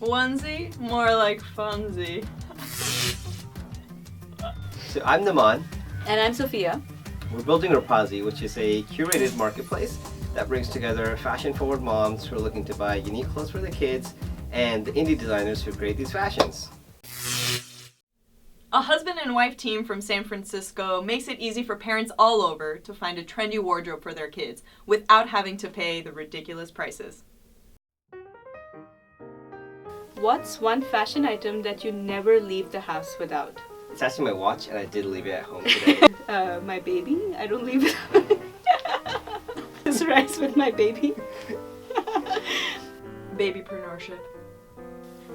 Onesie? More like funsie. So I'm Naman. And I'm Sophia. We're building Ropazi, which is a curated marketplace that brings together fashion-forward moms who are looking to buy unique clothes for their kids and the indie designers who create these fashions. A husband and wife team from San Francisco makes it easy for parents all over to find a trendy wardrobe for their kids without having to pay the ridiculous prices. What's one fashion item that you never leave the house without? It's actually my watch, and I did leave it at home today. My baby. I don't leave it. This rice with my baby. Babypreneurship.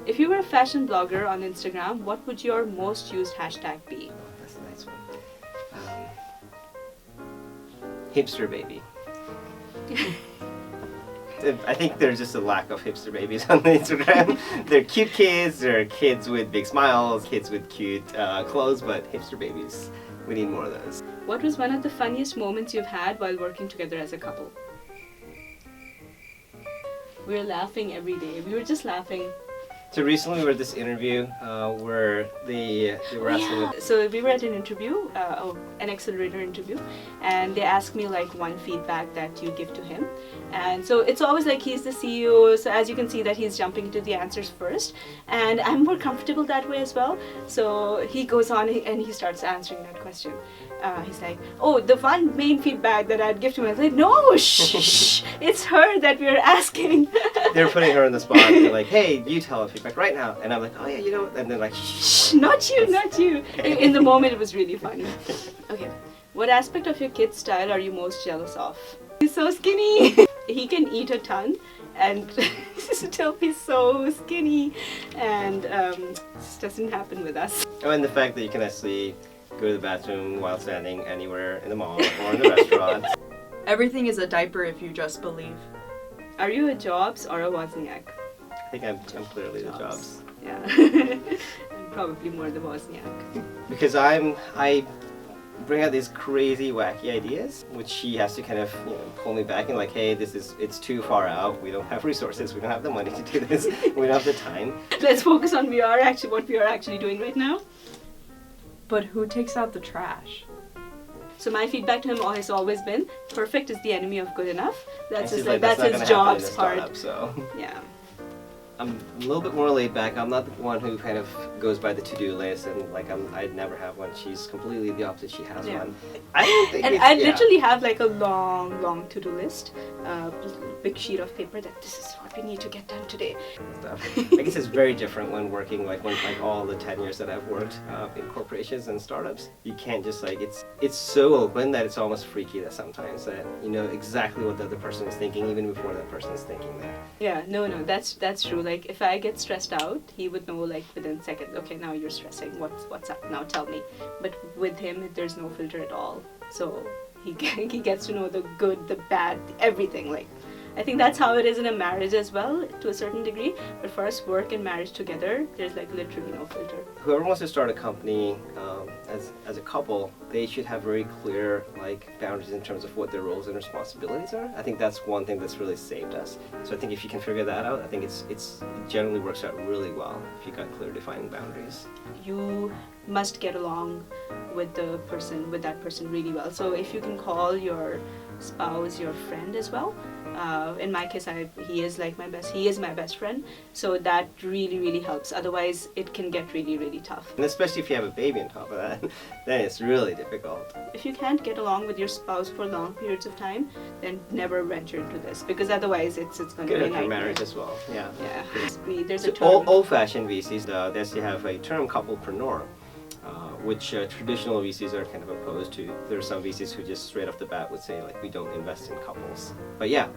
If you were a fashion blogger on Instagram, what would your most used hashtag be? Oh, that's a nice one. Hipster baby. I think there's just a lack of hipster babies on Instagram. They're cute kids, they're kids with big smiles, kids with cute clothes, but hipster babies, we need more of those. What was one of the funniest moments you've had while working together as a couple? We were laughing every day. We were just laughing. So recently we were at this interview where they were asking... So we were at an interview, an accelerator interview, and they asked me like one feedback that you give to him. And so it's always like he's the CEO, so as you can see that he's jumping into the answers first. And I'm more comfortable that way as well. So he goes on and he starts answering that question. He's like, oh, the one main feedback that I'd give to him. I was like, no, shh, it's her that we're asking. They're putting her on the spot. They're like, hey, you tell her feedback right now. And I'm like, oh yeah, you know. And they're like, shh. Not you, not you. In the moment, it was really funny. Okay, what aspect of your kid's style are you most jealous of? He's so skinny. He can eat a ton and still be so skinny. And this doesn't happen with us. Oh, and the fact that you can actually go to the bathroom while standing anywhere in the mall or in the restaurant. Everything is a diaper if you just believe. Are you a Jobs or a Wozniak? I think I'm clearly the Jobs. Yeah. I'm probably more the Wozniak. Because I bring out these crazy, wacky ideas, which she has to kind of, pull me back and like, hey, it's too far out. We don't have resources. We don't have the money to do this. We don't have the time. Let's focus on what we are actually doing right now. But who takes out the trash? So my feedback to him has always been, perfect is the enemy of good enough. That's his, like, that's his Jobs part. So. Yeah. I'm a little bit more laid back. I'm not the one who kind of goes by the to-do list and like I'd never have one. She's completely the opposite. She has one. I don't think I literally have like a long to-do list, big sheet of paper that this is what we need to get done today. I guess it's very different when working like all the 10 years that I've worked in corporations and startups. You can't just like it's so open that it's almost freaky that sometimes that you know exactly what the other person is thinking even before that person is thinking that. Yeah, no, that's true. Like if I get stressed out, he would know like within seconds. Okay, now you're stressing. What's up? Now tell me. But with him, there's no filter at all. So he gets to know the good, the bad, everything. Like I think that's how it is in a marriage as well, to a certain degree. But for us, work and marriage together, there's like literally no filter. Whoever wants to start a company as a couple, they should have very clear like boundaries in terms of what their roles and responsibilities are. I think that's one thing that's really saved us. So I think if you can figure that out, I think it generally works out really well if you got clear defined boundaries. You must get along with that person really well. So if you can call your spouse your friend as well. In my case, he is my best friend, so that really helps. Otherwise, it can get really tough. And especially if you have a baby on top of that, then it's really difficult. If you can't get along with your spouse for long periods of time, then never venture into this, because otherwise it's going to be a nightmare. Marriage as well. Yeah. There's a term. Old-fashioned VCs, they actually have a term couplepreneur. Which traditional VCs are kind of opposed to. There are some VCs who just straight off the bat would say like we don't invest in couples. But yeah,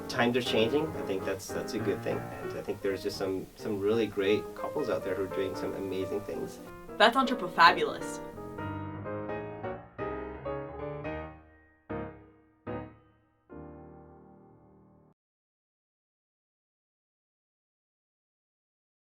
times are changing. I think that's a good thing, and I think there's just some really great couples out there who are doing some amazing things. That's entrepreneur-fabulous.